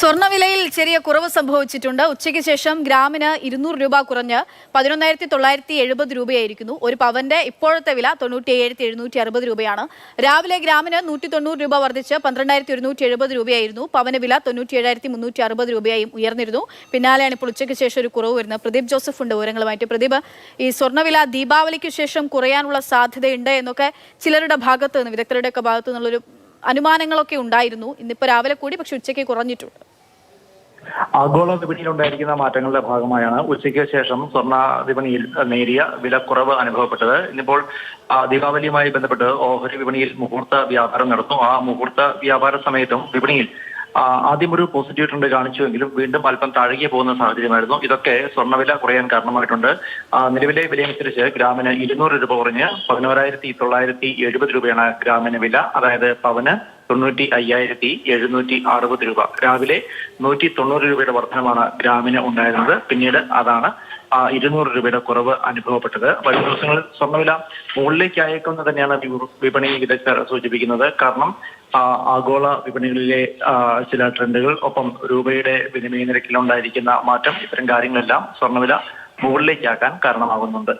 സ്വർണ്ണവിലയിൽ ചെറിയ കുറവ് സംഭവിച്ചിട്ടുണ്ട്. ഉച്ചയ്ക്ക് ശേഷം ഗ്രാമിന് 200 രൂപ കുറഞ്ഞ് 11,970 രൂപയായിരിക്കുന്നു. ഒരു പവന്റെ ഇപ്പോഴത്തെ വില 97,760 രൂപയാണ്. രാവിലെ ഗ്രാമിന് 190 രൂപ വർദ്ധിച്ച് 12,170 രൂപയായിരുന്നു. പവന് വില 97,360 രൂപയായും ഉയർന്നിരുന്നു. പിന്നാലെയാണ് ഇപ്പോൾ ഉച്ചയ്ക്ക് ശേഷം ഒരു കുറവ് വരുന്നത്. പ്രദീപ് ജോസഫ് ഉണ്ട് വിവരങ്ങളുമായിട്ട്. പ്രദീപ്, ഈ സ്വർണ്ണവില ദീപാവലിക്ക് ശേഷം കുറയാനുള്ള സാധ്യതയുണ്ട് എന്നൊക്കെ ചിലരുടെ ഭാഗത്ത് നിന്ന്, വിദഗ്ധരുടെയൊക്കെ ഭാഗത്തു നിന്നുള്ളൊരു അനുമാനങ്ങളൊക്കെ ഉണ്ടായിരുന്നു. ഇന്നിപ്പോൾ രാവിലെ കൂടി, പക്ഷെ ഉച്ചയ്ക്ക് കുറഞ്ഞിട്ടുണ്ട്. ആഗോള വിപണിയിൽ ഉണ്ടായിരിക്കുന്ന മാറ്റങ്ങളുടെ ഭാഗമായാണ് ഉച്ചയ്ക്ക് ശേഷം സ്വർണ്ണ വിപണിയിൽ നേരിയ വിലക്കുറവ് അനുഭവപ്പെട്ടത്. ഇന്നിപ്പോൾ ദീപാവലിയുമായി ബന്ധപ്പെട്ട് ഓഹരി വിപണിയിൽ മുഹൂർത്ത വ്യാപാരം നടന്നു. ആ മുഹൂർത്ത വ്യാപാര സമയത്തും വിപണിയിൽ ആദ്യം ഒരു പോസിറ്റീവ് ട്രെൻഡ് കാണിച്ചുവെങ്കിലും വീണ്ടും അല്പം താഴേക്ക് പോകുന്ന സാഹചര്യമായിരുന്നു. ഇതൊക്കെ സ്വർണ്ണവില കുറയാൻ കാരണമായിട്ടുണ്ട്. നിലവിലെ വിലയനുസരിച്ച് ഗ്രാമിന് 200 രൂപ കുറഞ്ഞ് 11,970 രൂപയാണ് ഗ്രാമിന് വില. അതായത് പവന് 95,760 രൂപ. രാവിലെ 190 രൂപയുടെ വർധനമാണ് ഗ്രാമിന് ഉണ്ടായിരുന്നത്. പിന്നീട് അതാണ് 200 രൂപയുടെ കുറവ് അനുഭവപ്പെട്ടത്. വരും ദിവസങ്ങളിൽ സ്വർണ്ണവില മുകളിലേക്ക് അയക്കുമെന്ന് തന്നെയാണ് വിപണി വിദഗ്ധർ സൂചിപ്പിക്കുന്നത്. കാരണം ആഗോള വിപണികളിലെ ചില ട്രെൻഡുകൾ, ഒപ്പം രൂപയുടെ വിനിമയ നിരക്കിൽ ഉണ്ടായിരിക്കുന്ന മാറ്റം, ഇത്തരം കാര്യങ്ങളെല്ലാം സ്വർണ്ണവില മുകളിലേക്കാക്കാൻ കാരണമാകുന്നുണ്ട്.